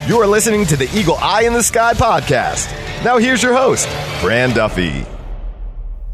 You're listening to the Eagle Eye in the Sky podcast. Now here's your host, Fran Duffy.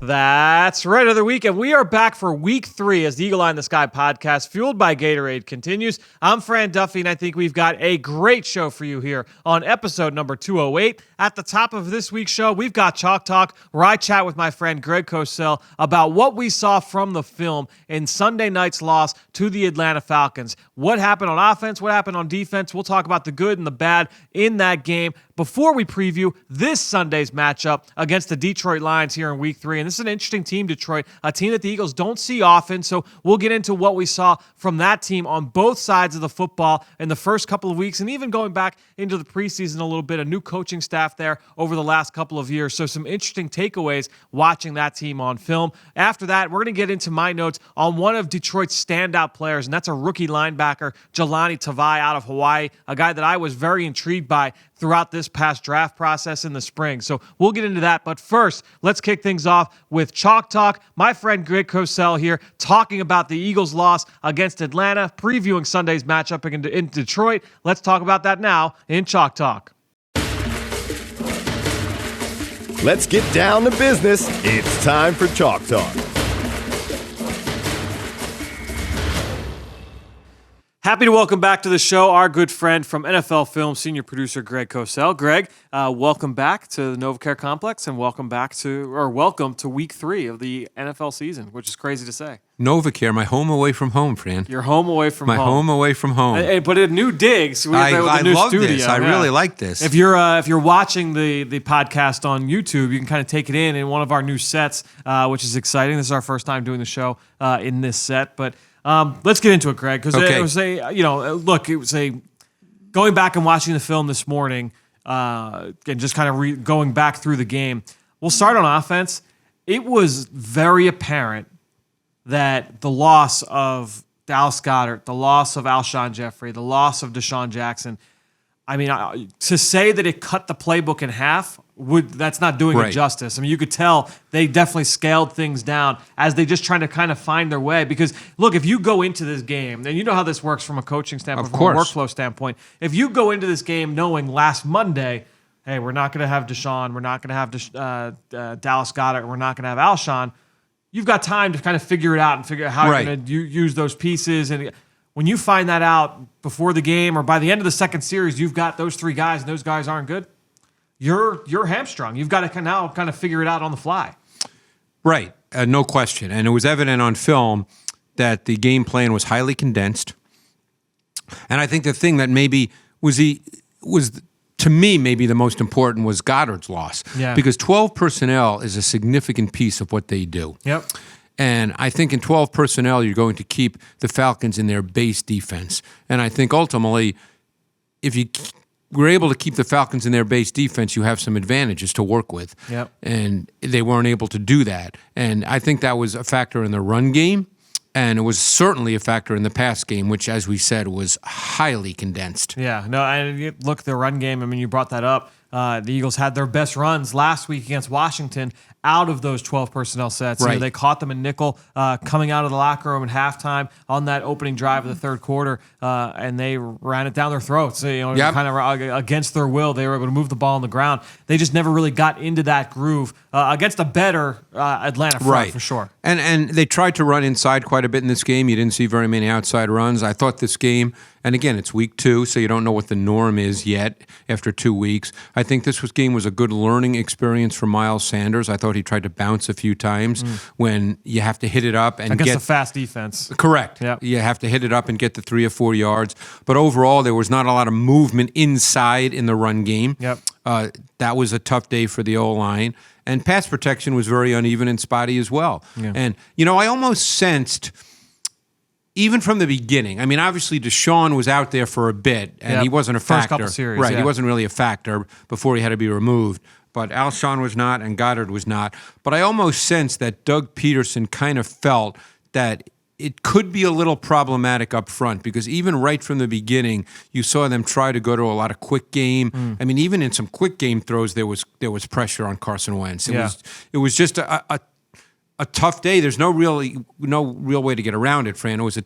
That's right, other week, and we are back for week 3 as the Eagle Eye in the Sky podcast, fueled by Gatorade, continues. I'm Fran Duffy, and I think we've got a great show for you here on episode number 208. At the top of this week's show, we've got Chalk Talk, where I chat with my friend Greg Cosell about what we saw from the film in Sunday night's loss to the Atlanta Falcons. What happened on offense, what happened on defense. We'll talk about the good and the bad in that game before we preview this Sunday's matchup against the Detroit Lions here in week 3. And this is an interesting team, Detroit, a team that the Eagles don't see often. So we'll get into what we saw from that team on both sides of the football in the first couple of weeks, and even going back into the preseason a little bit, a new coaching staff there over the last couple of years. So some interesting takeaways watching that team on film. After that, we're going to get into my notes on one of Detroit's standout players, and that's a rookie linebacker, Jelani Tavai out of Hawaii, a guy that I was very intrigued by throughout this past draft process in the spring. So we'll get into that. But first, let's kick things off with Chalk Talk. My friend Greg Cosell here talking about the Eagles' loss against Atlanta, previewing Sunday's matchup in Detroit. Let's talk about that now in Chalk Talk. Let's get down to business. It's time for Chalk Talk. Happy to welcome back to the show our good friend from NFL Film, senior producer Greg Cosell. Greg, welcome back to the NovaCare Complex, and welcome to week 3 of the NFL season, which is crazy to say. NovaCare, my home away from home, Fran. Your home away from home. My home away from home. But a new digs. I love this. I really like this. If you're watching the podcast on YouTube, you can kind of take it in one of our new sets, which is exciting. This is our first time doing the show in this set, but. Let's get into it, Greg, because it was going back and watching the film this morning and just kind of going back through the game. We'll start on offense. It was very apparent that the loss of Dallas Goedert, the loss of Alshon Jeffrey, the loss of Deshaun Jackson, I mean, to say that it cut the playbook in half, that's not doing it justice. I mean, you could tell they definitely scaled things down as they just trying to kind of find their way. Because, look, if you go into this game, and you know how this works from a coaching standpoint, from a workflow standpoint, if you go into this game knowing last Monday, hey, we're not going to have Deshaun, we're not going to have Dallas Goedert, we're not going to have Alshon, you've got time to kind of figure it out and figure out how you're going to use those pieces. And when you find that out before the game or by the end of the second series, you've got those 3 guys and those guys aren't good, you're hamstrung. You've got to now kind of figure it out on the fly. Right, no question. And it was evident on film that the game plan was highly condensed. And I think the thing that maybe was to me maybe the most important was Goddard's loss. Yeah. Because 12 personnel is a significant piece of what they do. Yep. And I think in 12 personnel, you're going to keep the Falcons in their base defense. And I think ultimately, if you were able to keep the Falcons in their base defense, you have some advantages to work with. Yep. And they weren't able to do that. And I think that was a factor in the run game. And it was certainly a factor in the pass game, which, as we said, was highly condensed. Yeah. No, and look, the run game, I mean, you brought that up. The Eagles had their best runs last week against Washington out of those 12 personnel sets. Right. You know, they caught them in nickel coming out of the locker room at halftime on that opening drive of the third quarter, and they ran it down their throats. Kind of against their will, they were able to move the ball on the ground. They just never really got into that groove against a better Atlanta front, for sure. And they tried to run inside quite a bit in this game. You didn't see very many outside runs. I thought this game, and again, it's week 2, so you don't know what the norm is yet after 2 weeks. I think this game was a good learning experience for Miles Sanders. I thought he tried to bounce a few times when you have to hit it up and against get a fast defense. Correct. Yep. You have to hit it up and get the 3 or 4 yards. But overall, there was not a lot of movement inside in the run game. Yep. That was a tough day for the O-line. And pass protection was very uneven and spotty as well. Yeah. And, I almost sensed, even from the beginning, I mean, obviously Deshaun was out there for a bit, and he wasn't a factor. First couple series, right, yeah. He wasn't really a factor before he had to be removed. But Alshon was not, and Goddard was not. But I almost sensed that Doug Peterson kind of felt that it could be a little problematic up front, because even right from the beginning, you saw them try to go to a lot of quick game. I mean, even in some quick game throws, there was pressure on Carson Wentz. It was just a tough day. There's no real way to get around it, Fran. It was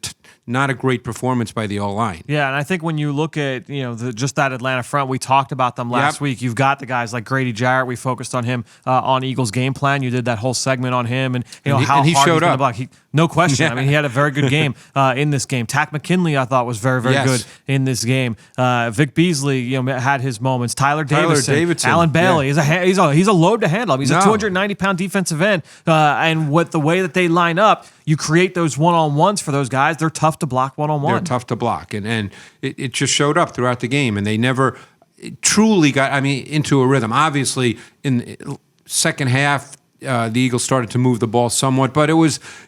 not a great performance by the O-line. Yeah, and I think when you look at just that Atlanta front, we talked about them last week. You've got the guys like Grady Jarrett. We focused on him on Eagles game plan. You did that whole segment on him, and how he hard showed he's going to up. block. No question. Yeah. I mean, he had a very good game in this game. Tack McKinley, I thought, was very, very good in this game. Vic Beasley, had his moments. Tyler Davidson. Alan Bailey. Yeah. He's a load to handle. He's a 290-pound defensive end, and with the way that they line up, you create those one-on-ones for those guys. They're tough to block one-on-one. They're tough to block, and it just showed up throughout the game, and they never truly got into a rhythm. Obviously, in the second half, the Eagles started to move the ball somewhat, but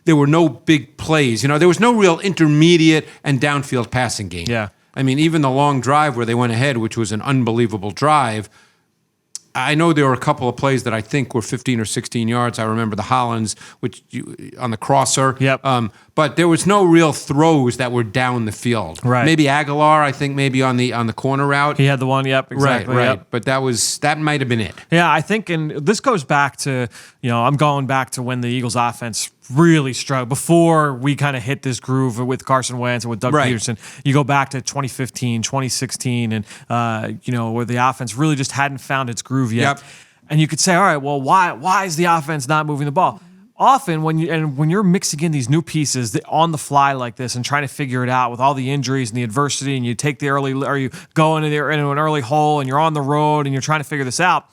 there were no big plays. There was no real intermediate and downfield passing game. Yeah. I mean, even the long drive where they went ahead, which was an unbelievable drive, I know there were a couple of plays that I think were 15 or 16 yards. I remember the Hollins, on the crosser. Yep. But there was no real throws that were down the field. Right. Maybe Aguilar, I think, maybe on the corner route. He had the one. Yep. Exactly. Right. Yep. But that might have been it. Yeah, I think, and this goes back to, I'm going back to when the Eagles offense really struggled before we kind of hit this groove with Carson Wentz and with Doug Peterson. You go back to 2015, 2016, and where the offense really just hadn't found its groove yet. Yep. And you could say, all right, well, why is the offense not moving the ball? Often when you're mixing in these new pieces on the fly like this and trying to figure it out with all the injuries and the adversity, and you take the early, or you go into an early hole and you're on the road and you're trying to figure this out,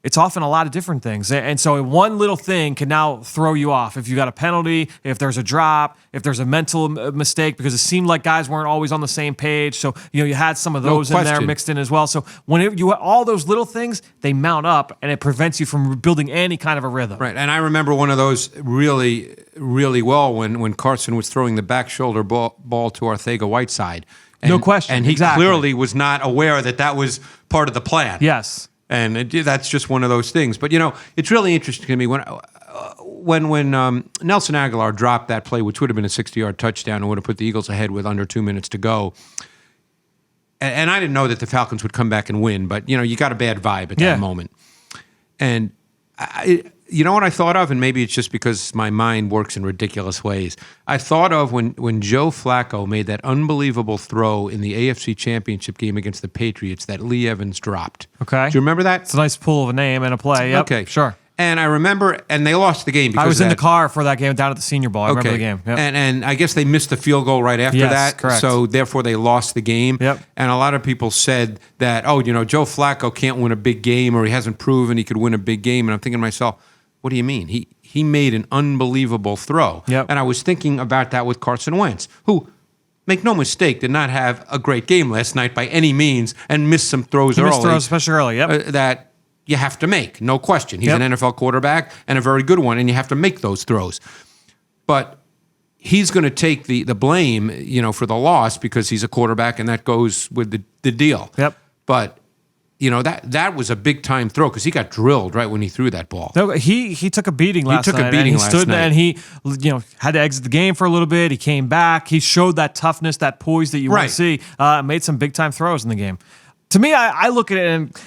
it's often a lot of different things. And so one little thing can now throw you off. If you got a penalty, if there's a drop, if there's a mental mistake, because it seemed like guys weren't always on the same page. So, you had some of those in there mixed in as well. So when you all those little things, they mount up and it prevents you from building any kind of a rhythm. Right. And I remember one of those really, really well when Carson was throwing the back shoulder ball to Arcega-Whiteside. No question. And he clearly was not aware that was part of the plan. Yes. And that's just one of those things. But, it's really interesting to me when Nelson Aguilar dropped that play, which would have been a 60-yard touchdown and would have put the Eagles ahead with under 2 minutes to go. And I didn't know that the Falcons would come back and win, but, you got a bad vibe at that moment. And you know what I thought of? And maybe it's just because my mind works in ridiculous ways. I thought of when Joe Flacco made that unbelievable throw in the AFC Championship game against the Patriots that Lee Evans dropped. Okay. Do you remember that? It's a nice pull of a name and a play. Yep. Okay. Sure. And I remember, and they lost the game because I was in the car for that game down at the Senior Bowl. I remember the game. Yep. And I guess they missed the field goal right after that. Correct. So therefore they lost the game. Yep. And a lot of people said that, Joe Flacco can't win a big game, or he hasn't proven he could win a big game. And I'm thinking to myself, what do you mean? He made an unbelievable throw. Yep. And I was thinking about that with Carson Wentz, who, make no mistake, did not have a great game last night by any means and missed some throws early. Missed throws, especially early, yep. That you have to make, no question. He's an NFL quarterback and a very good one, and you have to make those throws. But he's going to take the blame, for the loss because he's a quarterback, and that goes with the deal. Yep. But that was a big time throw because he got drilled right when he threw that ball. No, he took a beating last night. He took a beating last night. And he had to exit the game for a little bit. He came back. He showed that toughness, that poise that you want to see. Made some big time throws in the game. To me, I look at it and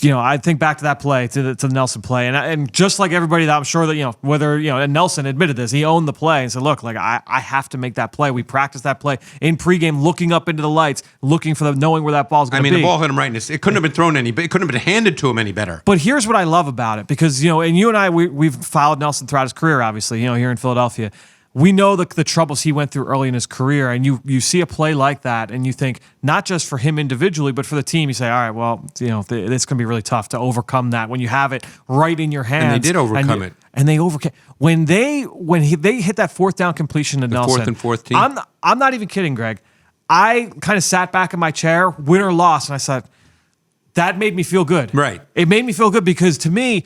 I think back to that play, to the Nelson play, and just like everybody, that I'm sure that whether and Nelson admitted this, he owned the play and said, "Look, like I have to make that play. We practiced that play in pregame, looking up into the lights, looking for knowing where that ball's going to be." The ball hit him right in his. It couldn't have been thrown it couldn't have been handed to him any better. But here's what I love about it, because and you and I, we've followed Nelson throughout his career, obviously, here in Philadelphia. We know the troubles he went through early in his career, and you see a play like that, and you think, not just for him individually, but for the team, you say, all right, well, it's going to be really tough to overcome that when you have it right in your hands. And they did overcome it. And they overcame. When they hit that fourth down completion to Nelson. Fourth team. I'm not even kidding, Greg. I kind of sat back in my chair, win or loss, and I said, that made me feel good. Right. It made me feel good because, to me,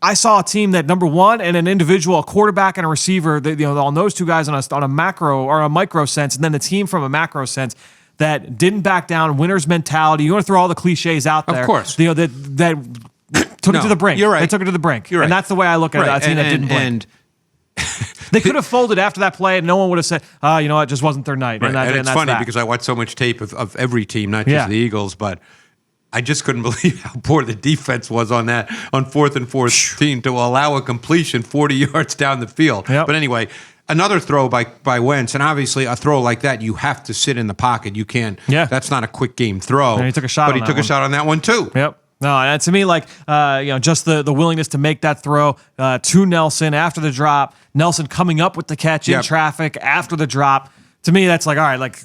I saw a team that, number one, and an individual, a quarterback and a receiver, on those two guys on a macro or a micro sense, and then the team from a macro sense that didn't back down, winner's mentality. You want to throw all the cliches out there. Of course. That took it to the brink. You're right. They took it to the brink. You're right. And that's the way I look at it. A team that didn't blink. They could have folded after that play, and no one would have said, it just wasn't their night. Right. And it's funny that. because I watch so much tape of every team, not just the Eagles, but I just couldn't believe how poor the defense was on 4th and 14 to allow a completion 40 yards down the field. Yep. But anyway, another throw by Wentz, and obviously a throw like that, you have to sit in the pocket. You can't. Yeah. That's not a quick game throw. And he took a shot. But he took a shot on that one too. Yep. No, and to me, like just the willingness to make that throw to Nelson after the drop, Nelson coming up with the catch in traffic after the drop. To me, that's like, all right, like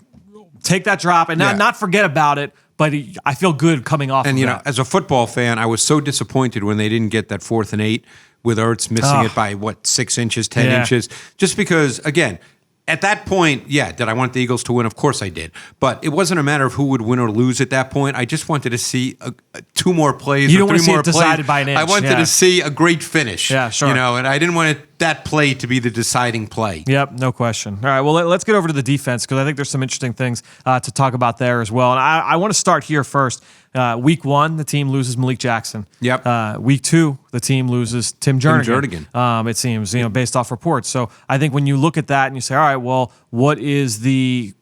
take that drop and not forget about it. But I feel good coming off. And of that. As a football fan, I was so disappointed when they didn't get that 4th and 8 with Ertz missing it by 6 inches, 10 inches, just because again. At that point, did I want the Eagles to win? Of course I did. But it wasn't a matter of who would win or lose at that point. I just wanted to see 2 more plays you or 3 more plays. You don't want to see it decided by an inch. I wanted to see a great finish. Yeah, sure. And I didn't want that play to be the deciding play. Yep, no question. All right, well, let's get over to the defense because I think there's some interesting things to talk about there as well. And I want to start here first. Week 1, the team loses Malik Jackson. Yep. Week 2, the team loses Tim Jernigan. It seems, based off reports. So I think when you look at that and you say, all right, well, what is the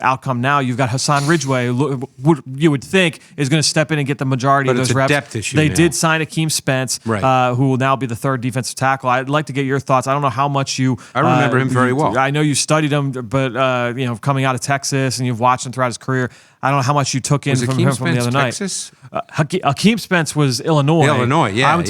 outcome now? You've got Hassan Ridgeway, who you would think is going to step in and get the majority of those reps. Depth issue they now. did sign Akeem Spence, who will now be the 3rd defensive tackle. I'd like to get your thoughts. I don't know how much you. I remember him very well. I know you studied him, but coming out of Texas and you've watched him throughout his career. I don't know how much you took in from him from the other Texas? night. Akeem Spence was Illinois. I want to ask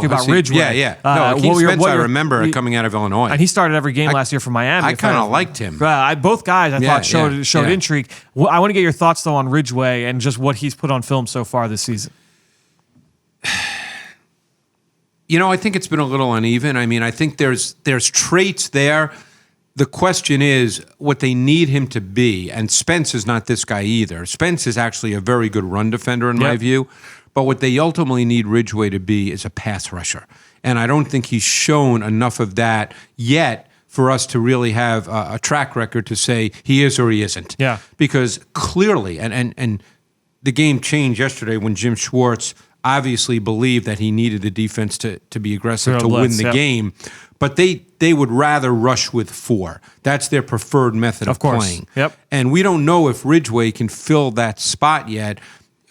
you about Ridgeway. No, Akeem Spence, I remember coming out of Illinois. And he started every game last year for Miami. I kind of liked him. Both guys I thought showed intrigue. I want to get your thoughts, though, on Ridgeway and just what he's put on film so far this season. I think it's been a little uneven. I mean, I think there's traits there. The question is what they need him to be, and Spence is not this guy either. Spence is actually a very good run defender in my view, but what they ultimately need Ridgeway to be is a pass rusher, and I don't think he's shown enough of that yet for us to really have a track record to say he is or he isn't. Yeah. Because clearly, and the game changed yesterday when Jim Schwartz obviously believed that he needed the defense to be aggressive to win the game. But they would rather rush with 4. That's their preferred method of playing. Yep. And we don't know if Ridgeway can fill that spot yet.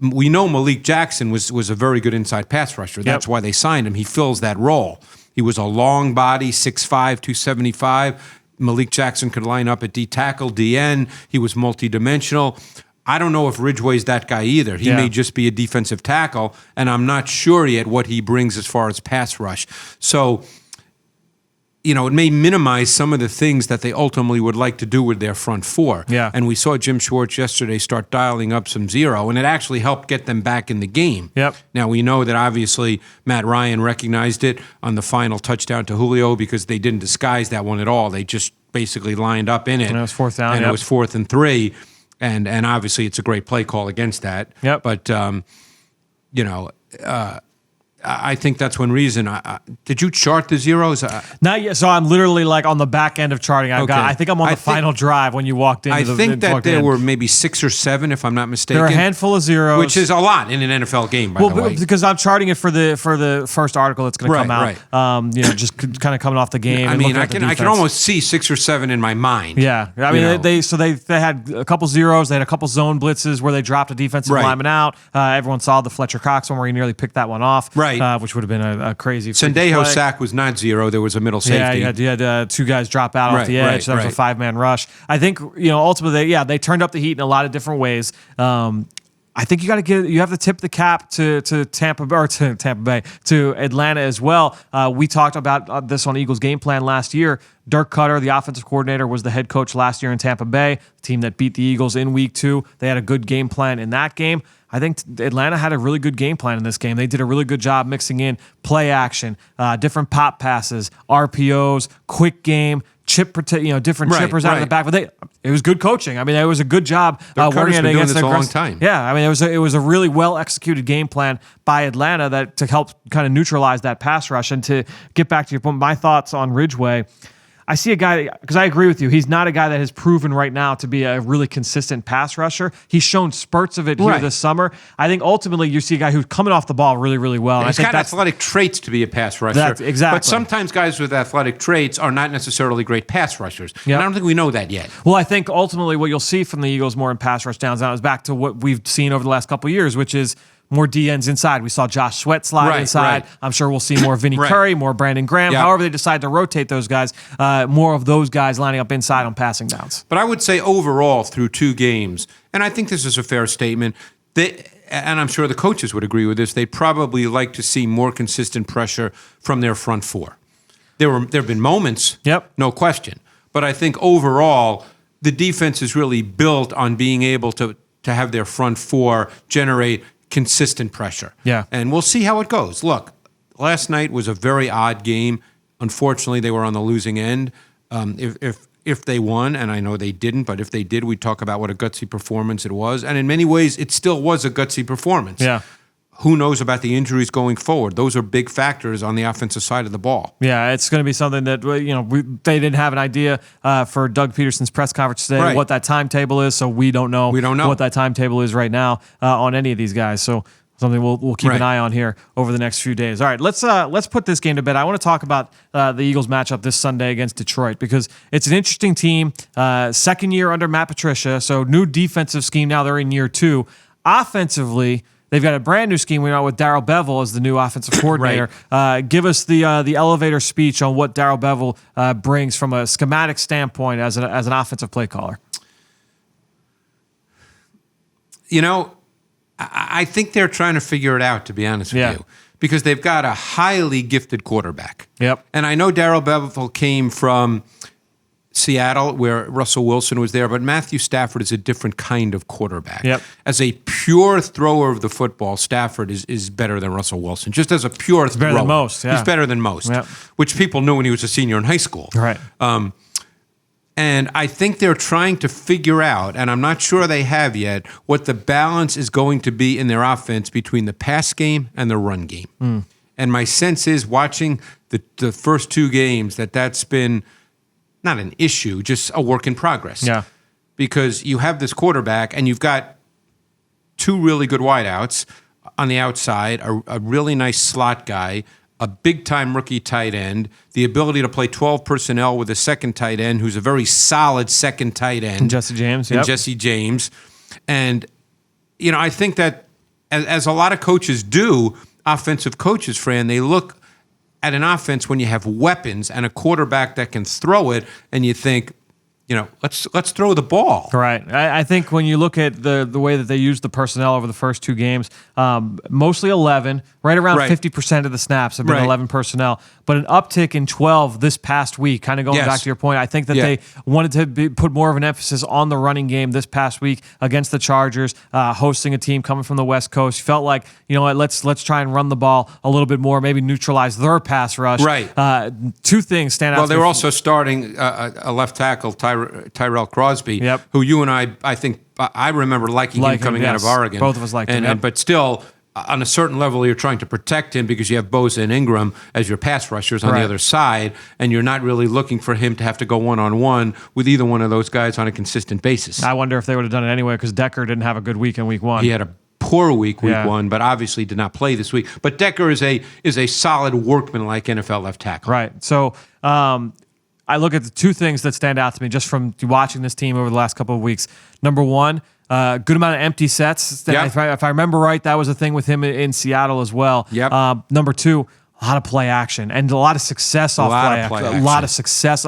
We know Malik Jackson was a very good inside pass rusher. That's why they signed him. He fills that role. He was a long body, 6'5", 275. Malik Jackson could line up at D tackle, DN. He was multidimensional. I don't know if Ridgeway's that guy either. He may just be a defensive tackle, and I'm not sure yet what he brings as far as pass rush. So, it may minimize some of the things that they ultimately would like to do with their front 4. Yeah. And we saw Jim Schwartz yesterday start dialing up some 0, and it actually helped get them back in the game. Yep. Now, we know that obviously Matt Ryan recognized it on the final touchdown to Julio because they didn't disguise that one at all. They just basically lined up in it. And it was 4th down. And it was 4th and 3. And obviously it's a great play call against that. Yep. But, I think that's one reason. Did you chart the zeros? Not yet. So I'm literally like on the back end of charting. I think I'm on the final drive when you walked in. I think that there were maybe 6 or 7, if I'm not mistaken. There were a handful of zeros, which is a lot in an NFL game. By the way, because I'm charting it for the first article that's going to come out. Right. Just kind of coming off the game. I mean, I can almost see 6 or 7 in my mind. Yeah, I mean, they had a couple zeros. They had a couple zone blitzes where they dropped a defensive lineman out. Everyone saw the Fletcher Cox one where he nearly picked that one off. Right. Which would have been a crazy. Sendejo's sack was not 0. There was a middle safety. Yeah, you had 2 guys drop out off the edge. That was a 5-man rush. I think ultimately they turned up the heat in a lot of different ways. I think you have to tip the cap to Tampa Bay to Atlanta as well. We talked about this on Eagles game plan last year. Dirk Cutter, the offensive coordinator, was the head coach last year in Tampa Bay, the team that beat the Eagles in week 2. They had a good game plan in that game. I think Atlanta had a really good game plan in this game. They did a really good job mixing in play action, different pop passes, RPOs, quick game, different chippers out of the back. But it was good coaching. I mean, it was a good job working it against a long time. Yeah, I mean, it was a really well executed game plan by Atlanta to help kind of neutralize that pass rush. And to get back to your point, my thoughts on Ridgeway. I see a guy, because I agree with you, he's not a guy that has proven right now to be a really consistent pass rusher. He's shown spurts of it here this summer. I think ultimately you see a guy who's coming off the ball really, really well. And he's got athletic traits to be a pass rusher. That's exactly. But sometimes guys with athletic traits are not necessarily great pass rushers. Yep. And I don't think we know that yet. Well, I think ultimately what you'll see from the Eagles more in pass rush downs now is back to what we've seen over the last couple of years, which is more D ends inside. We saw Josh Sweat slide inside. I'm sure we'll see more Vinny Curry, more Brandon Graham. However they decide to rotate those guys, more of those guys lining up inside on passing downs. But I would say overall through 2 games, and I think this is a fair statement, and I'm sure the coaches would agree with this, they'd probably like to see more consistent pressure from their front 4. There have been moments, no question. But I think overall, the defense is really built on being able to have their front 4 generate consistent pressure. Yeah. And we'll see how it goes. Look, last night was a very odd game. Unfortunately, they were on the losing end. If they won, and I know they didn't, but if they did, we'd talk about what a gutsy performance it was. And in many ways, it still was a gutsy performance. Yeah. Who knows about the injuries going forward? Those are big factors on the offensive side of the ball. Yeah, it's going to be something that they didn't have an idea for Doug Peterson's press conference today what that timetable is. So we don't know what that timetable is right now on any of these guys. So something we'll keep an eye on here over the next few days. All right, let's put this game to bed. I want to talk about the Eagles matchup this Sunday against Detroit because it's an interesting team. Second year under Matt Patricia, so new defensive scheme. Now they're in year 2. Offensively, they've got a brand new scheme. We're out with Darrell Bevell as the new offensive coordinator. Give us the elevator speech on what Darrell Bevell brings from a schematic standpoint as an offensive play caller. I think they're trying to figure it out, to be honest with you, because they've got a highly gifted quarterback. Yep. And I know Darrell Bevell came from Seattle, where Russell Wilson was there, but Matthew Stafford is a different kind of quarterback. Yep. As a pure thrower of the football, Stafford is better than Russell Wilson. Just as a pure thrower. Better than most, He's better than most, yep. which people knew when he was a senior in high school. Right. And I think they're trying to figure out, and I'm not sure they have yet, what the balance is going to be in their offense between the pass game and the run game. And my sense is, watching the first 2 games, that's been not an issue, just a work in progress. Yeah. Because you have this quarterback and you've got 2 really good wideouts on the outside, a really nice slot guy, a big-time rookie tight end, the ability to play 12 personnel with a second tight end who's a very solid second tight end. And Jesse James. And, I think that as a lot of coaches do, offensive coaches, Fran, they look at an offense when you have weapons and a quarterback that can throw it, and you think, let's throw the ball. Right. I think when you look at the way that they used the personnel over the first 2 games, mostly 11, right around 50% of the snaps have been 11 personnel, but an uptick in 12 this past week. Kind of going back to your point, I think that they wanted to put more of an emphasis on the running game this past week against the Chargers, hosting a team coming from the West Coast. Felt like, let's try and run the ball a little bit more, maybe neutralize their pass rush. Right. 2 things stand out. Well, they were also starting a left tackle, Tyrell Crosby, who you and I think I remember liking him coming out of Oregon. Both of us liked him. But still, on a certain level, you're trying to protect him because you have Bosa and Ingram as your pass rushers on the other side, and you're not really looking for him to have to go one-on-one with either one of those guys on a consistent basis. I wonder if they would have done it anyway because Decker didn't have a good week in week 1. He had a poor week 1, but obviously did not play this week. But Decker is a solid workman-like NFL left tackle. Right. So I look at the 2 things that stand out to me just from watching this team over the last couple of weeks. Number 1, good amount of empty sets. If I remember right, that was a thing with him in Seattle as well. Yep. Number 2, a lot of play action and a lot of success off play action. A lot of success.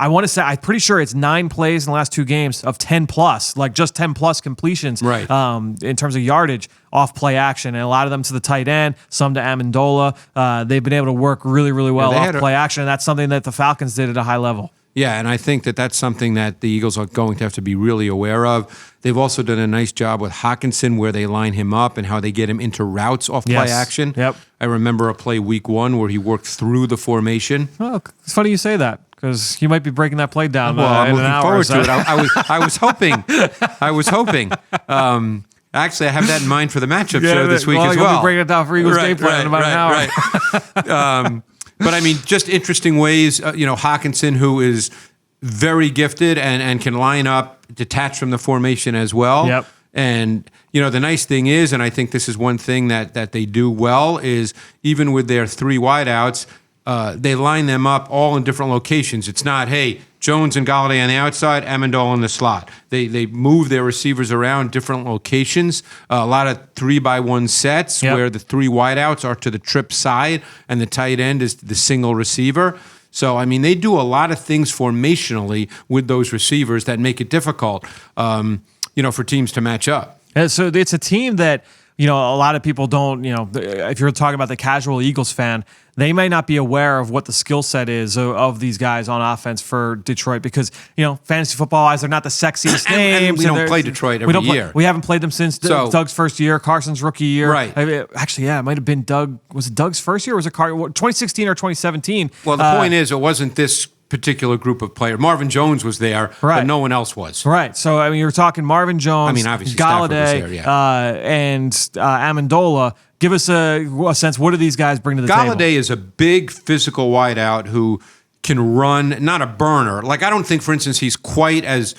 I want to say, I'm pretty sure it's 9 plays in the last 2 games of 10 plus, like just 10 plus completions, in terms of yardage off play action, and a lot of them to the tight end, some to Amendola. They've been able to work really, really well off play action, and that's something that the Falcons did at a high level. Yeah, and I think that's something that the Eagles are going to have to be really aware of. They've also done a nice job with Hockenson where they line him up and how they get him into routes off play action. Yep. I remember a play week 1 where he worked through the formation. Oh, it's funny you say that, because you might be breaking that play down I'm in looking an hour forward or so. to it. I was hoping. Actually, I have that in mind for the matchup show this week as well. We'll be breaking it down for Eagles game plan in about an hour. But I mean, just interesting ways. Hawkinson, who is very gifted and can line up detached from the formation as well. Yep. And, the nice thing is, and I think this is one thing that they do well, is even with their three wideouts, they line them up all in different locations. It's not, hey, Jones and Galladay on the outside, Amendola in the slot. They move their receivers around different locations. A lot of 3-by-1 sets where the three wideouts are to the trip side and the tight end is the single receiver. So, I mean, they do a lot of things formationally with those receivers that make it difficult, for teams to match up. And so it's a team that, a lot of people don't, if you're talking about the casual Eagles fan, they may not be aware of what the skill set is of these guys on offense for Detroit because, fantasy football-wise, they're not the sexiest names. And we don't play Detroit every year. We haven't played them since Doug's first year, Carson's rookie year. Right. Actually, it might have been Doug. Was it Doug's first year or was it 2016 or 2017? Well, the point is, it wasn't this particular group of players. Marvin Jones was there, but no one else was. Right. So, I mean, you're talking Marvin Jones, obviously Galladay, and Amendola. Give us a sense. What do these guys bring to the table? Galladay is a big physical wideout who can run, not a burner. Like, I don't think, for instance, he's quite as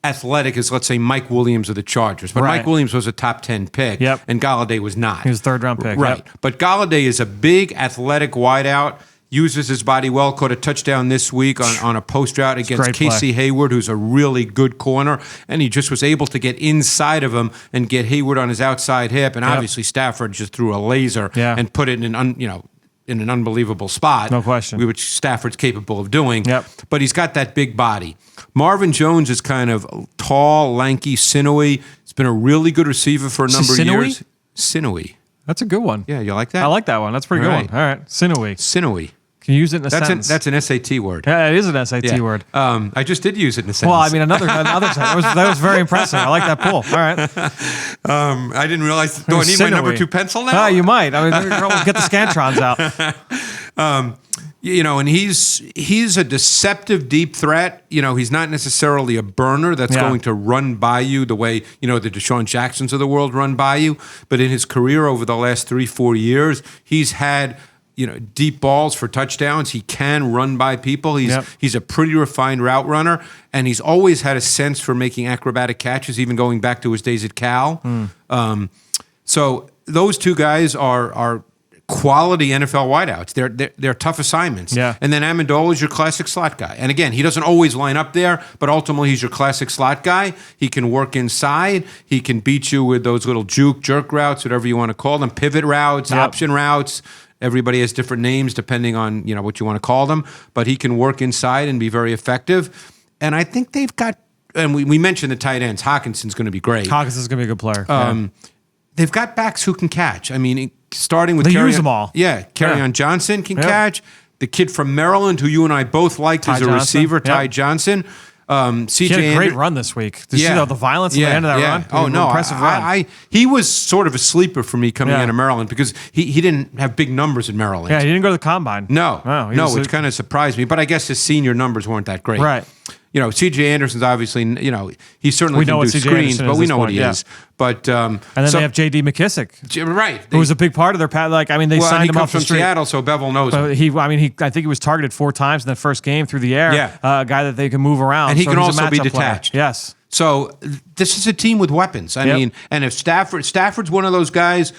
athletic as, let's say, Mike Williams of the Chargers. But Mike Williams was a top 10 pick, and Galladay was not. He was a third-round pick. Right. But Galladay is a big athletic wideout, uses his body well, caught a touchdown this week on a post route against Casey Hayward, who's a really good corner, and he just was able to get inside of him and get Hayward on his outside hip, and obviously Stafford just threw a laser and put it in an unbelievable spot. No question. Which Stafford's capable of doing. Yep. But he's got that big body. Marvin Jones is kind of tall, lanky, sinewy. He's been a really good receiver for a number of years. Sinewy. That's a good one. Yeah, you like that? I like that one. That's a pretty good one. All right. Sinewy. Sinewy. Can you use it in a sentence? That's an SAT word. Yeah, it is an SAT word. I just did use it in a sentence. Well, I mean, another sentence. That was very impressive. I like that pull. All right. I didn't realize. Do I need my number 2 pencil now? You might. I mean, we'll get the Scantrons out. And he's a deceptive deep threat. He's not necessarily a burner that's going to run by you the way, the Deshaun Jacksons of the world run by you. But in his career over the last 3-4 years, he's had deep balls for touchdowns. He can run by people. He's a pretty refined route runner, and he's always had a sense for making acrobatic catches, even going back to his days at Cal. So those two guys are quality NFL wideouts. They're tough assignments. Yeah. And then Amendola is your classic slot guy. And again, he doesn't always line up there, but ultimately he's your classic slot guy. He can work inside. He can beat you with those little jerk routes, whatever you want to call them, pivot routes, option routes. Everybody has different names depending on what you want to call them, but he can work inside and be very effective. And I think they've got, and we mentioned the tight ends. Hawkinson's going to be great. Hawkinson's going to be a good player. They've got backs who can catch. I mean, starting with they use them all. Yeah, Kerryon Johnson can catch. The kid from Maryland, who you and I both liked as a receiver, Ty Johnson. He had a great run this week. Did you see the violence at the end of that run? Oh, no. Impressive run. He was sort of a sleeper for me coming out of Maryland because he didn't have big numbers in Maryland. Yeah, he didn't go to the combine. No, which kind of surprised me. But I guess his senior numbers weren't that great. Right. C.J. Anderson's obviously, he certainly can do screens, but we know what he is. But and then they have J.D. McKissick, right? Who was a big part of their path. They signed him off from the street. Seattle, so Bevel knows him. I think he was targeted 4 times in the first game through the air. Yeah. A guy that they can move around, and he can he's also be detached. Player. Yes. So this is a team with weapons. I mean, and if Stafford's one of those guys.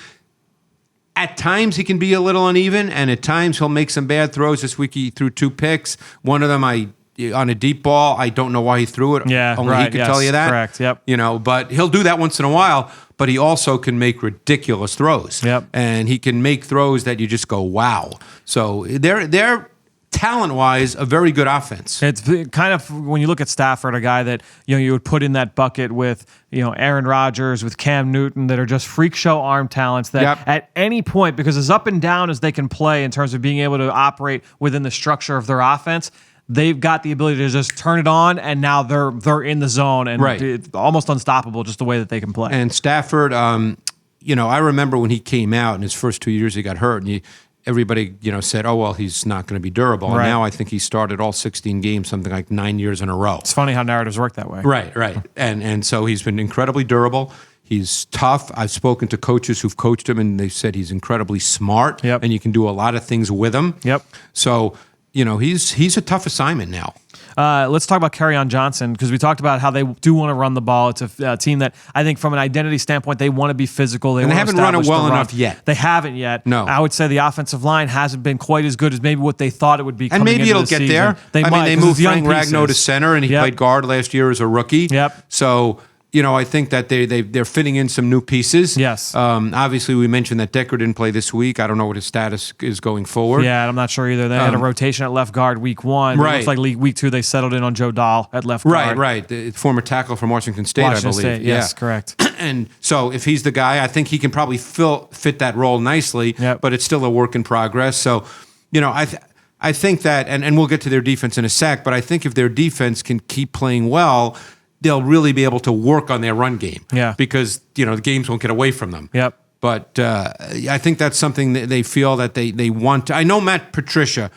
At times he can be a little uneven, and at times he'll make some bad throws. This week he threw 2 picks. One of them on a deep ball, I don't know why he threw it. Yeah, only he could tell you that. Correct. Yep. But he'll do that once in a while. But he also can make ridiculous throws. Yep. And he can make throws that you just go, wow. So they're talent-wise a very good offense. It's kind of, when you look at Stafford, a guy that you would put in that bucket with Aaron Rodgers, with Cam Newton, that are just freak show arm talents that at any point, because as up and down as they can play in terms of being able to operate within the structure of their offense, they've got the ability to just turn it on, and now they're in the zone and it's almost unstoppable just the way that they can play. And Stafford, I remember when he came out in his first 2 years, he got hurt, and everybody, said, oh, well, he's not going to be durable. Right. And now I think he started all 16 games, something like 9 years in a row. It's funny how narratives work that way. Right. And so he's been incredibly durable. He's tough. I've spoken to coaches who've coached him, and they said he's incredibly smart, Yep. and you can do a lot of things with him. Yep. So, he's a tough assignment now. Let's talk about Kerryon Johnson, because we talked about how they do want to run the ball. It's a team that I think from an identity standpoint, they want to be physical. They haven't run it well enough yet. They haven't yet. No. I would say the offensive line hasn't been quite as good as maybe what they thought it would be. And maybe it'll get season. there. They moved Frank Ragnow to center, and he played guard last year as a rookie. Yep. So, I think that they're fitting in some new pieces. Yes. Obviously, we mentioned that Decker didn't play this week. I don't know what his status is going forward. Yeah, I'm not sure either. They had a rotation at left guard week 1. Right. It looks like week 2 they settled in on Joe Dahl at left guard. Right. The former tackle from Washington State, I believe. State, yes, correct. And so if he's the guy, I think he can probably fit that role nicely, but it's still a work in progress. So, I think that, and we'll get to their defense in a sec, but I think if their defense can keep playing well, they'll really be able to work on their run game. Yeah. Because, the games won't get away from them. Yep. But I think that's something that they feel that they want to. I know Matt Patricia,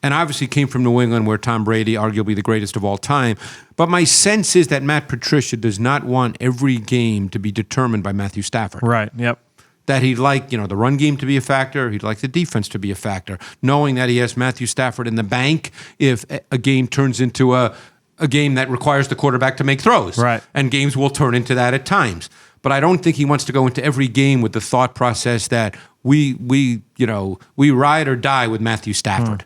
and obviously came from New England, where Tom Brady, arguably the greatest of all time. But my sense is that Matt Patricia does not want every game to be determined by Matthew Stafford. Right, yep. That he'd like, the run game to be a factor. He'd like the defense to be a factor, knowing that he has Matthew Stafford in the bank if a game turns into a game that requires the quarterback to make throws. Right. And games will turn into that at times. But I don't think he wants to go into every game with the thought process that we ride or die with Matthew Stafford.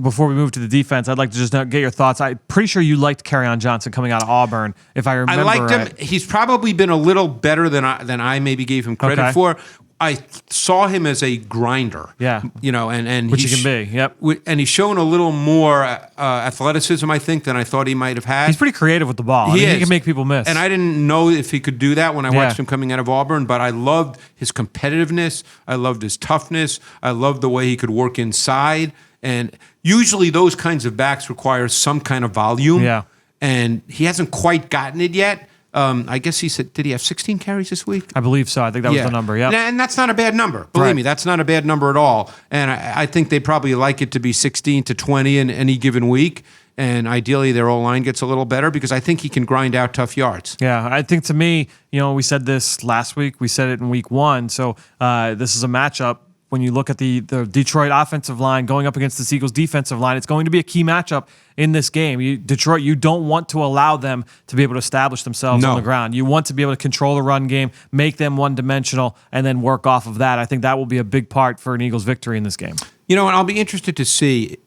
Before we move to the defense, I'd like to just get your thoughts. I'm pretty sure you liked Kerryon Johnson coming out of Auburn, if I remember. I liked him. Right. He's probably been a little better than I maybe gave him credit for. I saw him as a grinder. Yeah. And which he can be. Yep. And he's shown a little more athleticism, I think, than I thought he might have had. He's pretty creative with the ball. He can make people miss. And I didn't know if he could do that when I watched him coming out of Auburn, but I loved his competitiveness. I loved his toughness. I loved the way he could work inside. And usually those kinds of backs require some kind of volume. Yeah. And he hasn't quite gotten it yet. I guess he said, did he have 16 carries this week? I believe so. I think that was the number, yeah. And that's not a bad number. Believe me, that's not a bad number at all. And I think they probably like it to be 16 to 20 in any given week. And ideally, their O-line gets a little better because I think he can grind out tough yards. Yeah, I think to me, we said this last week. We said it in week 1. So this is a matchup. When you look at the Detroit offensive line going up against the Eagles defensive line, it's going to be a key matchup in this game. Detroit, you don't want to allow them to be able to establish themselves on the ground. You want to be able to control the run game, make them one-dimensional, and then work off of that. I think that will be a big part for an Eagles victory in this game. And I'll be interested to see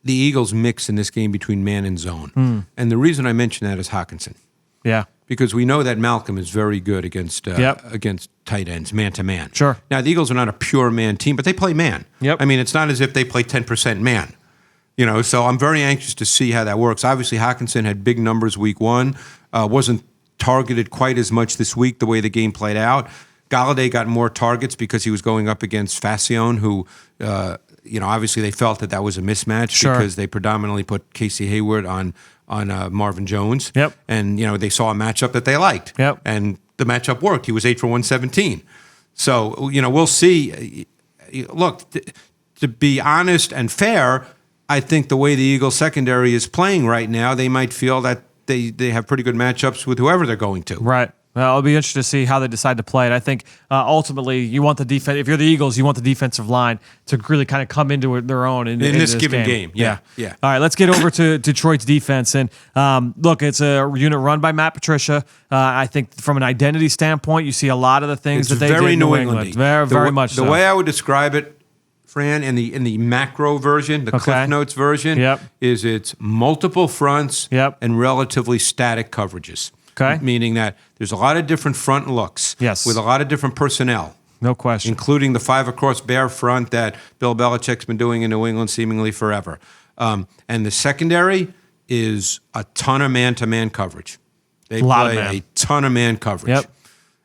the Eagles mix in this game between man and zone. And the reason I mention that is Hockenson. Yeah. Because we know that Malcolm is very good against tight ends, man-to-man. Sure. Now, the Eagles are not a pure man team, but they play man. Yep. I mean, it's not as if they play 10% man. So I'm very anxious to see how that works. Obviously, Hockenson had big numbers week 1. Wasn't targeted quite as much this week the way the game played out. Galladay got more targets because he was going up against Facione, who, obviously they felt that was a mismatch because they predominantly put Casey Hayward on Marvin Jones. Yep. And, they saw a matchup that they liked. Yep. And the matchup worked. He was 8 for 117. So, we'll see. Look, to be honest and fair, I think the way the Eagles secondary is playing right now, they might feel that they have pretty good matchups with whoever they're going to. Right. Well, it'll be interesting to see how they decide to play it. I think ultimately you want the defense. If you're the Eagles, you want the defensive line to really kind of come into their own in this given game. Yeah. All right, let's get over to Detroit's defense. And look, it's a unit run by Matt Patricia. I think from an identity standpoint, you see a lot of the things that they did in New England. Very much so. The way I would describe it, Fran, in the macro version, the Cliff Notes version, is it's multiple fronts and relatively static coverages. Okay. Meaning that there's a lot of different front looks with a lot of different personnel. No question. Including the 5-across bear front that Bill Belichick's been doing in New England seemingly forever. And the secondary is a ton of man-to-man coverage. They play a ton of man coverage. Yep.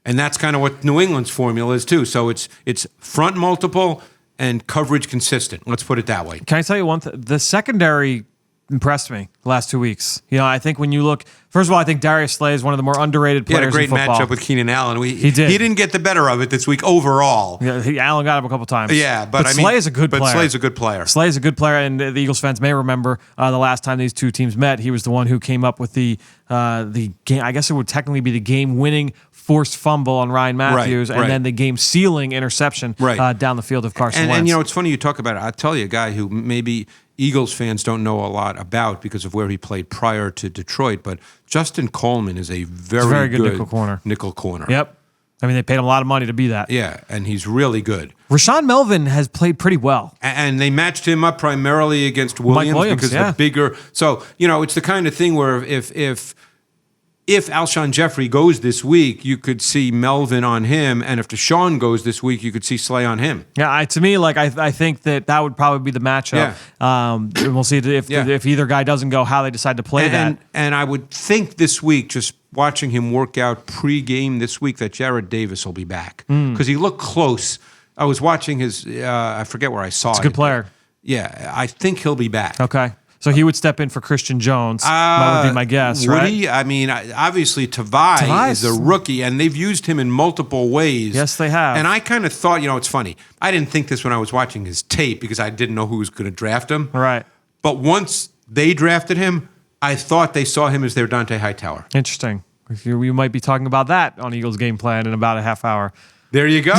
And that's kind of what New England's formula is too. So it's front multiple and coverage consistent. Let's put it that way. Can I tell you one thing? The secondary impressed me the last 2 weeks. I think when you look, first of all, I think Darius Slay is one of the more underrated players in football. He had a great matchup with Keenan Allen. He did. He didn't get the better of it this week overall. Yeah, Allen got him a couple times. Yeah, but Slay is a good player. But Slay's a good player. Slay is a good player, and the Eagles fans may remember the last time these two teams met, he was the one who came up with the game. I guess it would technically be the game-winning forced fumble on Ryan Matthews, Right. and then the game-sealing interception down the field of Carson Wentz. And it's funny you talk about it. I'll tell you a guy who maybe Eagles fans don't know a lot about because of where he played prior to Detroit, but Justin Coleman is a very good nickel corner. Yep. I mean, they paid him a lot of money to be that. Yeah, and he's really good. Rashawn Melvin has played pretty well. And they matched him up primarily against Williams because the bigger. So, it's the kind of thing where if Alshon Jeffrey goes this week, you could see Melvin on him, and if Deshaun goes this week, you could see Slay on him. Yeah, to me, I think that would probably be the matchup. Yeah. We'll see if either guy doesn't go, how they decide to play that. And I would think this week, just watching him work out pre-game this week, that Jared Davis will be back because he looked close. I was watching his. I forget where I saw it. He's a good player. Yeah, I think he'll be back. Okay. So he would step in for Christian Jones. That would be my guess, right? Would he? I mean, obviously Tavai is a rookie, and they've used him in multiple ways. Yes, they have. And I kind of thought, it's funny. I didn't think this when I was watching his tape because I didn't know who was going to draft him. Right. But once they drafted him, I thought they saw him as their Dante Hightower. Interesting. We might be talking about that on Eagles game plan in about a half hour. There you go.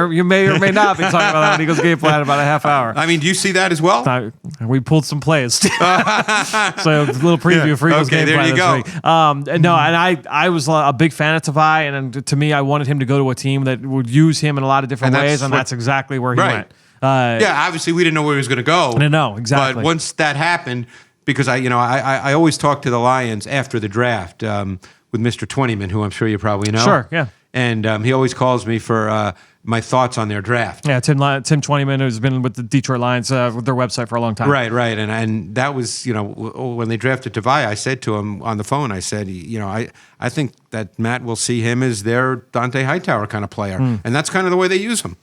You may or may not be talking about that on Eagles game plan in about a half hour. I mean, do you see that as well? We pulled some plays. So a little preview for Eagles game plan this week. And I was a big fan of Tavai, and to me, I wanted him to go to a team that would use him in a lot of different ways, and that's exactly where he went. Obviously, we didn't know where he was going to go. I didn't know, exactly. But once that happened, because I always talk to the Lions after the draft with Mr. Twentyman, who I'm sure you probably know. Sure, yeah. And he always calls me for my thoughts on their draft. Yeah, Tim Twentyman, who's been with the Detroit Lions, with their website for a long time. Right. And that was, when they drafted Tavai, I said to him on the phone, I said, I think that Matt will see him as their Dante Hightower kind of player. And that's kind of the way they use him.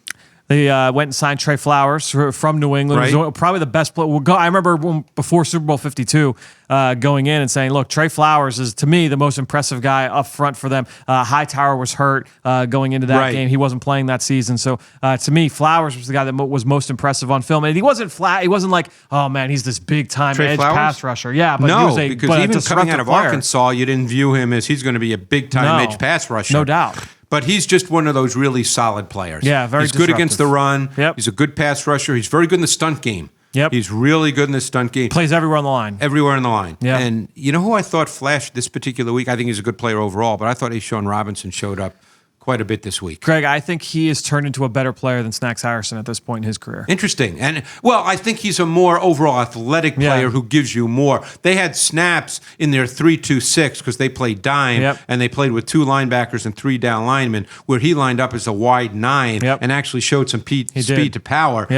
They went and signed Trey Flowers from New England. Right. He was probably the best player. I remember before Super Bowl 52 going in and saying, look, Trey Flowers is, to me, the most impressive guy up front for them. Hightower was hurt going into that game. He wasn't playing that season. So, to me, Flowers was the guy that was most impressive on film. And he wasn't flat. He wasn't like, oh, man, he's this big-time edge pass rusher. Yeah, but he was because even coming out of Arkansas, you didn't view him as he's going to be a big-time edge pass rusher. No doubt. But he's just one of those really solid players. Yeah, very He's good against the run. Yep. He's a good pass rusher. He's very good in the stunt game. Yep. He's really good in the stunt game. Plays everywhere on the line. Everywhere in the line. Yeah. And you know who I thought flashed this particular week? I think he's a good player overall, but I thought A'Shaun Robinson showed up quite a bit this week. Greg, I think he has turned into a better player than Snacks Harrison at this point in his career. Interesting. And, I think he's a more overall athletic player who gives you more. They had snaps in their 3-2-6 because they played dime, and they played with 2 linebackers and 3 down linemen, where he lined up as a wide 9 and actually showed some speed to power.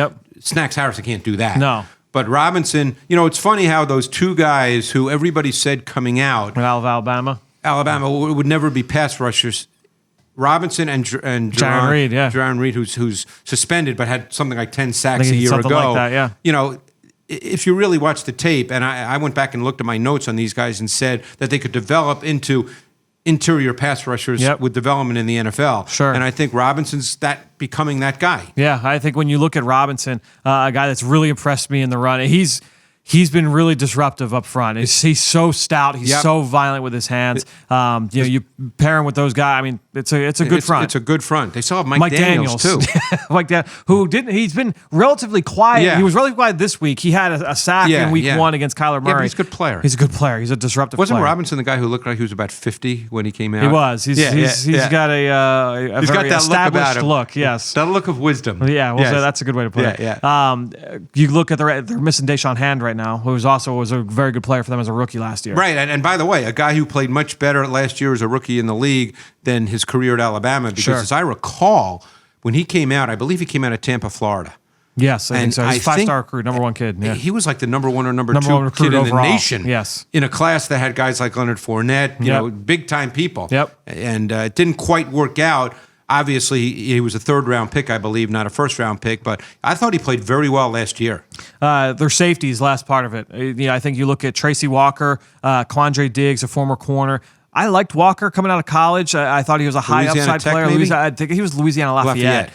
Snacks Harrison can't do that. No. But Robinson, it's funny how those 2 guys who everybody said coming out. Out of Alabama would never be pass rushers. Robinson and Jaron Reed, Jaron Reed, who's suspended but had something like 10 sacks a year ago. Like that, if you really watch the tape, and I went back and looked at my notes on these guys and said that they could develop into interior pass rushers with development in the NFL. Sure. And I think Robinson's becoming that guy. Yeah, I think when you look at Robinson, a guy that's really impressed me in the run, he's been really disruptive up front. He's so stout. He's so violent with his hands. You pair him with those guys. I mean, it's a good front. It's a good front. They still have Mike Daniels too. He's been relatively quiet. Yeah. He was relatively quiet this week. He had a sack in week 1 against Kyler Murray. Yeah, but he's a good player. He's a good player. He's a disruptive Wasn't player. Robinson the guy who looked like he was about 50 when he came out? He was. He's got a very established look. Yes. That look of wisdom. Yeah, that's a good way to put it. Yeah. You look at they're missing Deshaun Hand right now, who was a very good player for them as a rookie last year. Right, and by the way, a guy who played much better last year as a rookie in the league than his career at Alabama, because as I recall, when he came out, I believe he came out of Tampa, Florida. Yes, I think so. He's a 5-star recruit, number 1 kid. Yeah. He was like the number 1 or number 2 kid in the nation. Yes. In a class that had guys like Leonard Fournette, big-time people. Yep. And it didn't quite work out. Obviously, he was a 3rd-round pick, I believe, not a 1st-round pick, but I thought he played very well last year. Their safeties, last part of it. I think you look at Tracy Walker, Quandre Diggs, a former corner. I liked Walker coming out of college. I thought he was a high upside player. Maybe? I think he was Louisiana Lafayette.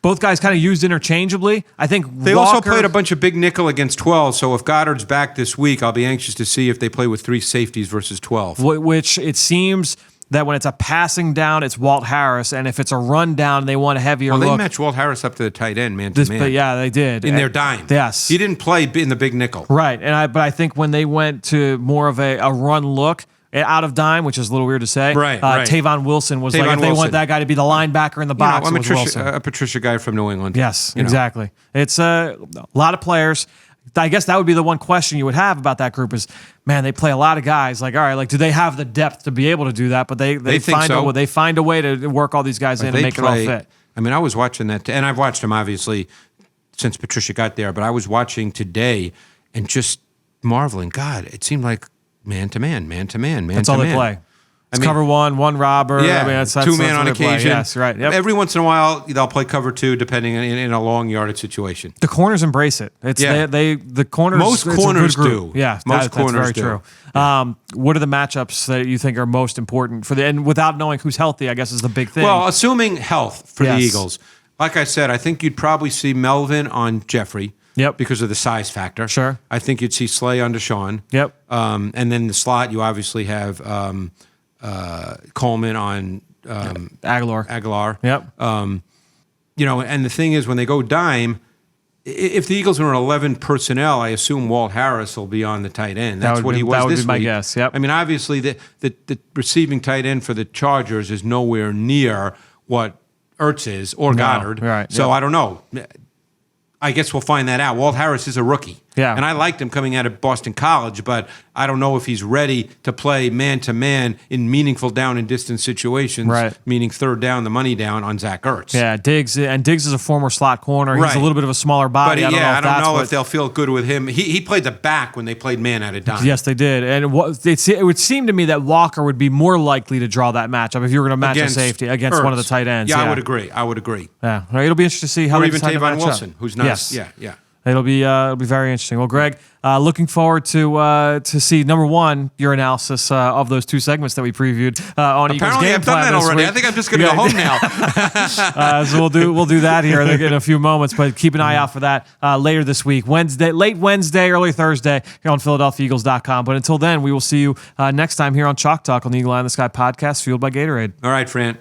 both guys kind of used interchangeably. I think They Walker, also played a bunch of big nickel against 12, so if Goddard's back this week, I'll be anxious to see if they play with 3 safeties versus 12. which it seems that when it's a passing down, it's Walt Harris, and if it's a run down, they want a heavier Well, they look. matched Walt Harris up to the tight end, man to man. But yeah, they did. In their dime. Yes. He didn't play in the big nickel. Right, but I think when they went to more of a run look out of dime, which is a little weird to say, Right. Tavon Wilson was like, if they want that guy to be the linebacker in the box, I'm it was Wilson. a Patricia guy from New England. Yes, You know. exactly. It's a lot of players. I guess that would be the one question you would have about that group is, man, they play a lot of guys. Like, all right, like, do they have the depth to be able to do that? But they think find so. they find a way to work all these guys in and make it all fit. I mean, I was watching that, and I've watched him obviously since Patricia got there, but I was watching today and just marveling. God, it seemed like man to man. That's all they play. It's cover one robber. Yeah, I mean, that's 2-man on what they play. occasion. Yes, right. Yep. Every once in a while, they'll play cover 2, depending in a long yardage situation. The corners embrace it. It's the corners. Most it's corners a good group. do. Yeah, Most corners that's very do. true. What are the matchups that you think are most important for and without knowing who's healthy, I guess is the big thing. Well, assuming health for the Yes. Eagles, like I said, I think you'd probably see Melvin on Jeffrey. Yep. Because of the size factor. Sure. I think you'd see Slay on Deshaun. Yep. And then the slot, you obviously have Coleman on Aguilar. Yep. And the thing is, when they go dime, if the Eagles are 11 personnel, I assume Walt Harris will be on the tight end. That's what he was this week. That would be my guess, yep. I mean, obviously, the receiving tight end for the Chargers is nowhere near what Ertz is or Goddard. Right. So Yep. I don't know. I guess we'll find that out. Walt Harris is a rookie. Yeah. And I liked him coming out of Boston College, but I don't know if he's ready to play man-to-man in meaningful down and distance situations, Right. meaning third down, the money down on Zach Ertz. Yeah, Diggs is a former slot corner. He's Right. a little bit of a smaller body. But I don't know if they'll feel good with him. He played the back when they played man at a dime. Yes, they did, and it would seem to me that Walker would be more likely to draw that matchup if you were going to match Against a safety against Ertz. one of the tight ends. Yeah, I would agree. Yeah, it'll be interesting to see how Or they even decide to Tavon match Wilson, up. who's nice. Yes. Yeah. It'll be very interesting. Well, Greg, looking forward to see number one your analysis of those 2 segments that we previewed on Eagles Apparently, game I've done plan that this already. week. I think I'm just going to go home now. So we'll do that here in a few moments, but keep an eye out for that later this week, late Wednesday, early Thursday here on PhiladelphiaEagles.com. But until then, we will see you next time here on Chalk Talk on the Eagle Eye in the Sky podcast, fueled by Gatorade. All right, Fran.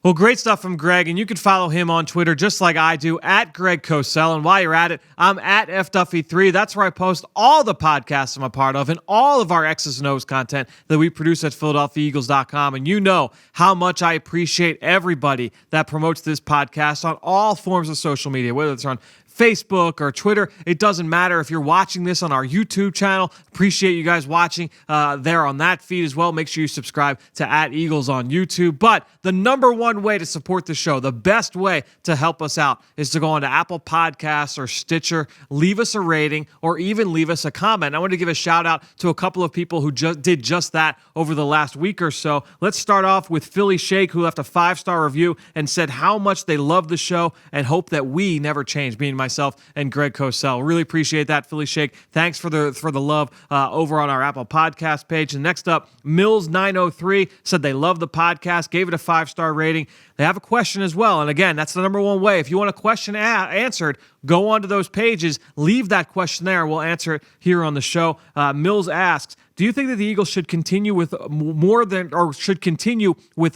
Well, great stuff from Greg, and you can follow him on Twitter just like I do, at Greg Cosell. And while you're at it, I'm at FDuffy3. That's where I post all the podcasts I'm a part of and all of our X's and O's content that we produce at PhiladelphiaEagles.com. And you know how much I appreciate everybody that promotes this podcast on all forms of social media, whether it's on Facebook or Twitter. It doesn't matter if you're watching this on our YouTube channel. Appreciate you guys watching there on that feed as well. Make sure you subscribe to @Eagles on YouTube. But the number one way to support the show, the best way to help us out, is to go on to Apple Podcasts or Stitcher, leave us a rating, or even leave us a comment. I want to give a shout out to a couple of people who did just that over the last week or so. Let's start off with Philly Shake, who left a 5-star review and said how much they love the show and hope that we never change, being myself and Greg Cosell. Really appreciate that, Philly Shake. Thanks for the love over on our Apple Podcast page. And next up, Mills903 said they love the podcast, gave it a 5-star rating. They have a question as well. And again, that's the number one way. If you want a question answered, go onto those pages, leave that question there. We'll answer it here on the show. Mills asks, do you think that the Eagles should continue with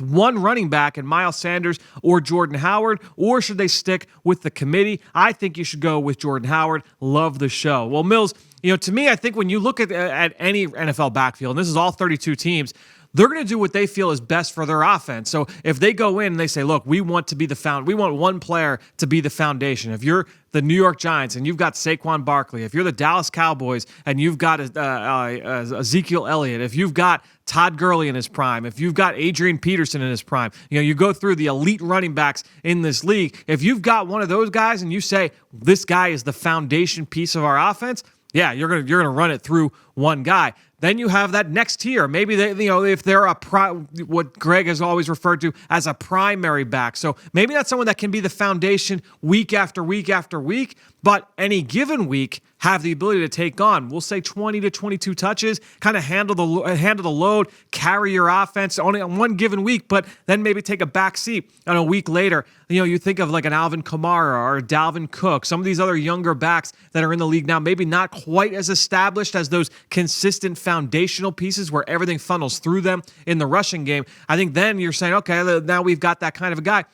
one running back in Miles Sanders or Jordan Howard, or should they stick with the committee? I think you should go with Jordan Howard. Love the show. Well, Mills, to me, I think when you look at any NFL backfield, and this is all 32 teams, they're going to do what they feel is best for their offense. So if they go in and they say, look, we want one player to be the foundation. If you're the New York Giants and you've got Saquon Barkley, if you're the Dallas Cowboys and you've got Ezekiel Elliott, if you've got Todd Gurley in his prime, if you've got Adrian Peterson in his prime, you go through the elite running backs in this league. If you've got one of those guys and you say, this guy is the foundation piece of our offense, yeah, you're gonna run it through one guy. Then you have that next tier. Maybe if they're what Greg has always referred to as a primary back. So maybe that's someone that can be the foundation week after week after week. But any given week, have the ability to take on, we'll say 20 to 22 touches, kind of handle the load, carry your offense only on one given week, but then maybe take a back seat on a week later. You think of like an Alvin Kamara or a Dalvin Cook, some of these other younger backs that are in the league now, maybe not quite as established as those consistent foundational pieces where everything funnels through them in the rushing game. I think then you're saying, okay, now we've got that kind of a guy.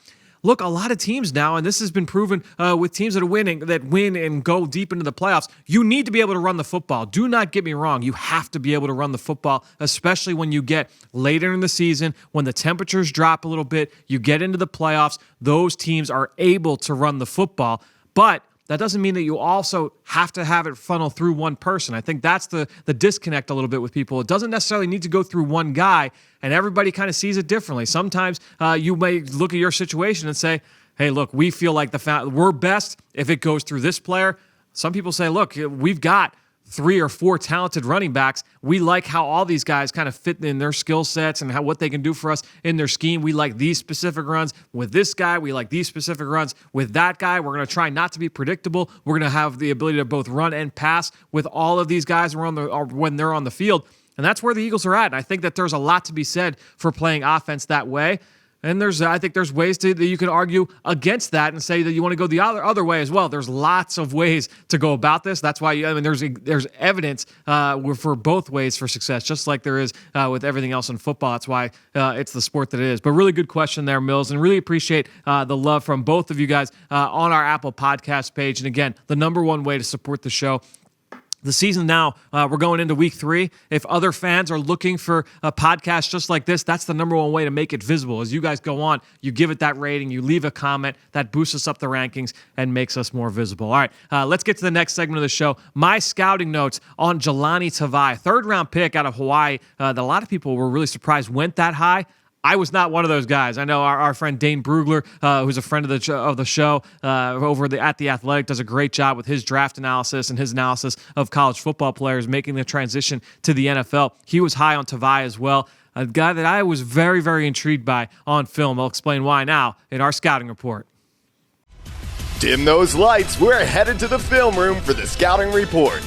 Look, a lot of teams now, and this has been proven with teams that win and go deep into the playoffs, you need to be able to run the football. Do not get me wrong. You have to be able to run the football, especially when you get later in the season, when the temperatures drop a little bit, you get into the playoffs, those teams are able to run the football. But that doesn't mean that you also have to have it funnel through one person. I think that's the disconnect a little bit with people. It doesn't necessarily need to go through one guy, and everybody kind of sees it differently. Sometimes you may look at your situation and say, hey, look, we feel like we're best if it goes through this player. Some people say, look, we've got 3 or 4 talented running backs. We like how all these guys kind of fit in their skill sets and what they can do for us in their scheme. We like these specific runs with this guy. We like these specific runs with that guy. We're going to try not to be predictable. We're going to have the ability to both run and pass with all of these guys when they're on the field. And that's where the Eagles are at. And I think that there's a lot to be said for playing offense that way. And I think there's ways that you can argue against that and say that you want to go the other way as well. There's lots of ways to go about this. That's why there's evidence for both ways for success, just like there is with everything else in football. That's why it's the sport that it is. But really good question there, Mills, and really appreciate the love from both of you guys on our Apple Podcast page. And again, the number one way to support the show. The season now, we're going into week 3. If other fans are looking for a podcast just like this, that's the number one way to make it visible. As you guys go on, you give it that rating, you leave a comment, that boosts us up the rankings and makes us more visible. All right, let's get to the next segment of the show. My scouting notes on Jelani Tavai, 3rd-round pick out of Hawaii that a lot of people were really surprised went that high. I was not one of those guys. I know our friend Dane Brugler, who's a friend of the show over at The Athletic, does a great job with his draft analysis and his analysis of college football players making the transition to the NFL. He was high on Tavai as well, a guy that I was very, very intrigued by on film. I'll explain why now in our scouting report. Dim those lights. We're headed to the film room for the scouting report.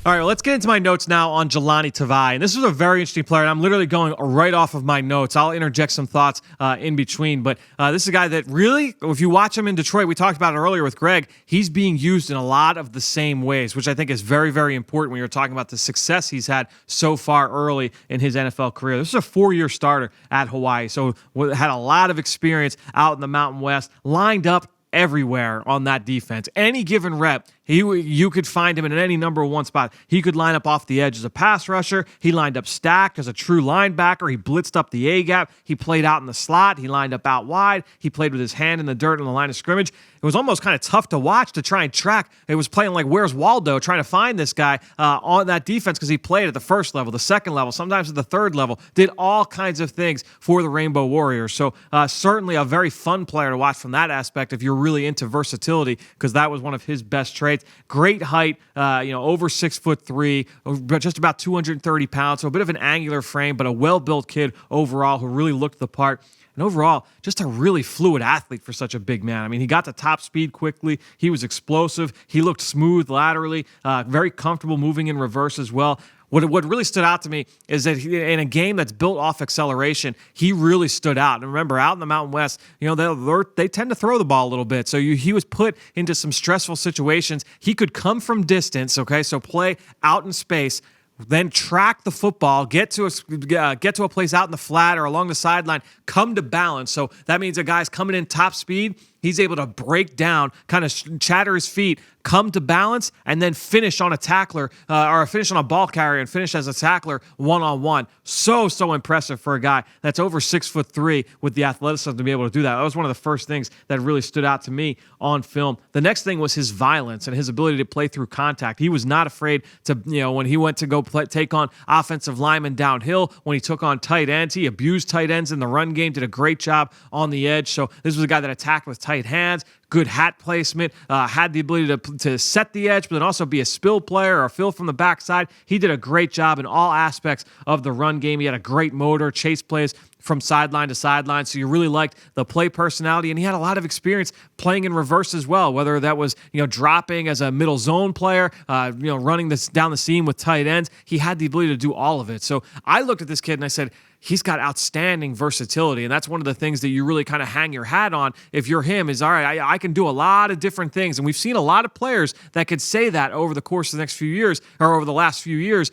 All right, well, let's get into my notes now on Jelani Tavai. And this is a very interesting player, and I'm literally going right off of my notes. I'll interject some thoughts in between. But this is a guy that really, if you watch him in Detroit, we talked about it earlier with Greg, he's being used in a lot of the same ways, which I think is very, very important when you're talking about the success he's had so far early in his NFL career. This is a 4-year starter at Hawaii, so had a lot of experience out in the Mountain West, lined up everywhere on that defense. Any given rep, you could find him in any number 1 spot. He could line up off the edge as a pass rusher. He lined up stacked as a true linebacker. He blitzed up the A-gap. He played out in the slot. He lined up out wide. He played with his hand in the dirt on the line of scrimmage. It was almost kind of tough to watch to try and track. It was playing like Where's Waldo, trying to find this guy on that defense because he played at the 1st level, the 2nd level, sometimes at the 3rd level, did all kinds of things for the Rainbow Warriors. So certainly a very fun player to watch from that aspect if you're really into versatility, because that was one of his best traits. Great height, over 6'3", just about 230 pounds, so a bit of an angular frame, but a well-built kid overall who really looked the part. And overall, just a really fluid athlete for such a big man. I mean, he got to top speed quickly. He was explosive. He looked smooth laterally, very comfortable moving in reverse as well. What really stood out to me is that in a game that's built off acceleration, he really stood out. And remember, out in the Mountain West, they tend to throw the ball a little bit. So he was put into some stressful situations. He could come from distance, okay, so play out in space, then track the football, get to a place out in the flat or along the sideline, come to balance. So that means a guy's coming in top speed. He's able to break down, kind of chatter his feet, come to balance, and then finish on a tackler or finish on a ball carrier and finish as a tackler one-on-one. So impressive for a guy that's over 6'3" with the athleticism to be able to do that. That was one of the first things that really stood out to me on film. The next thing was his violence and his ability to play through contact. He was not afraid to, when he went to go take on offensive linemen downhill, when he took on tight ends, he abused tight ends in the run game, did a great job on the edge. So this was a guy that attacked with tight hands, good hat placement, had the ability to set the edge, but then also be a spill player or fill from the backside. He did a great job in all aspects of the run game. He had a great motor, chase plays from sideline to sideline. So you really liked the play personality, and he had a lot of experience playing in reverse as well, whether that was, dropping as a middle zone player, running this down the seam with tight ends. He had the ability to do all of it. So I looked at this kid and I said, he's got outstanding versatility, and that's one of the things that you really kind of hang your hat on if you're him is, all right, I can do a lot of different things. And we've seen a lot of players that could say that over the course of the next few years, or over the last few years.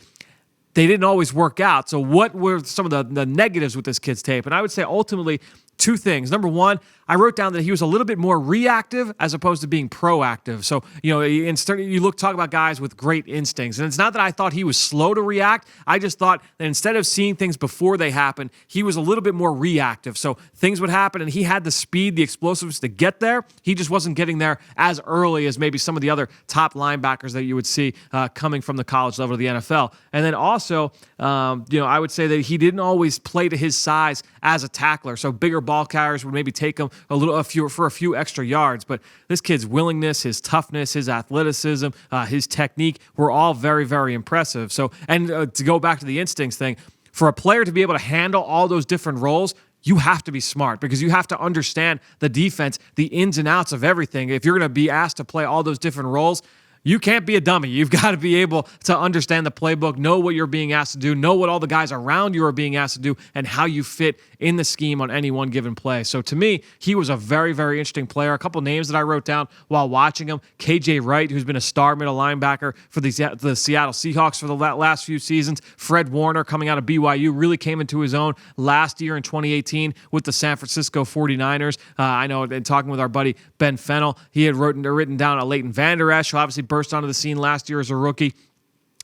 They didn't always work out. So what were some of the negatives with this kid's tape? And I would say ultimately two things. Number one, I wrote down that he was a little bit more reactive as opposed to being proactive. So, instead you talk about guys with great instincts. And it's not that I thought he was slow to react. I just thought that instead of seeing things before they happen, he was a little bit more reactive. So things would happen and he had the speed, the explosiveness to get there. He just wasn't getting there as early as maybe some of the other top linebackers that you would see coming from the college level to the NFL. And then also, I would say that he didn't always play to his size as a tackler. So bigger ball carriers would maybe take him for a few extra yards. But this kid's willingness, his toughness, his athleticism, his technique were all very, very impressive. So, and to go back to the instincts thing, for a player to be able to handle all those different roles, you have to be smart because you have to understand the defense, the ins and outs of everything. If you're going to be asked to play all those different roles, you can't be a dummy. You've got to be able to understand the playbook, know what you're being asked to do, know what all the guys around you are being asked to do, and how you fit in the scheme on any one given play. So to me, he was a very, very interesting player. A couple names that I wrote down while watching him: KJ Wright, who's been a star middle linebacker for the Seattle Seahawks for the last few seasons. Fred Warner, coming out of BYU, really came into his own last year in 2018 with the San Francisco 49ers. I know, in talking with our buddy Ben Fennell, he had written down a Leighton Vander Esch, who obviously burst onto the scene last year as a rookie.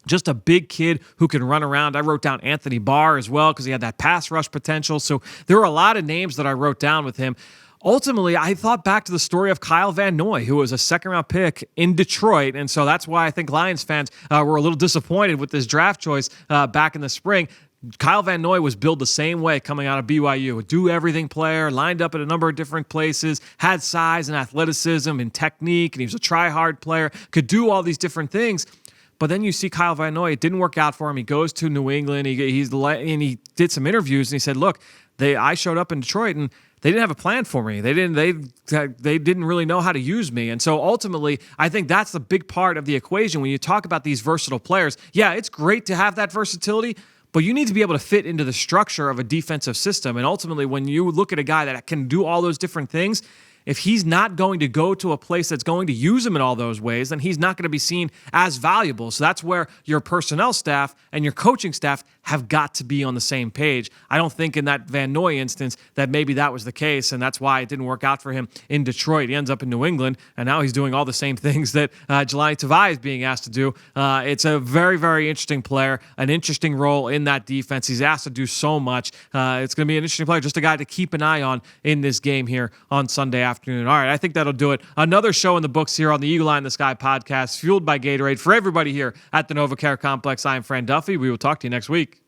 Just a big kid who can run around. I wrote down Anthony Barr as well because he had that pass rush potential. So there were a lot of names that I wrote down with him. Ultimately, I thought back to the story of Kyle Van Noy, who was a second-round pick in Detroit. And so that's why I think Lions fans were a little disappointed with this draft choice back in the spring. Kyle Van Noy was built the same way coming out of BYU. A do-everything player, lined up at a number of different places, had size and athleticism and technique, and he was a try-hard player, could do all these different things. But then you see Kyle Van Noy, it didn't work out for him. He goes to New England, and he did some interviews, and he said, look, I showed up in Detroit, and they didn't have a plan for me. They didn't really know how to use me. And so ultimately, I think that's the big part of the equation when you talk about these versatile players. Yeah, it's great to have that versatility, but you need to be able to fit into the structure of a defensive system. And ultimately, when you look at a guy that can do all those different things, if he's not going to go to a place that's going to use him in all those ways, then he's not going to be seen as valuable. So that's where your personnel staff and your coaching staff have got to be on the same page. I don't think in that Van Noy instance that maybe that was the case, and that's why it didn't work out for him in Detroit. He ends up in New England, and now he's doing all the same things that Jelani Tavai is being asked to do. It's a very, very interesting player, an interesting role in that defense. He's asked to do so much. It's going to be an interesting player, just a guy to keep an eye on in this game here on Sunday afternoon. All right, I think that'll do it. Another show in the books here on the Eagle Eye in the Sky podcast, fueled by Gatorade. For everybody here at the NovaCare Complex, I'm Fran Duffy. We will talk to you next week.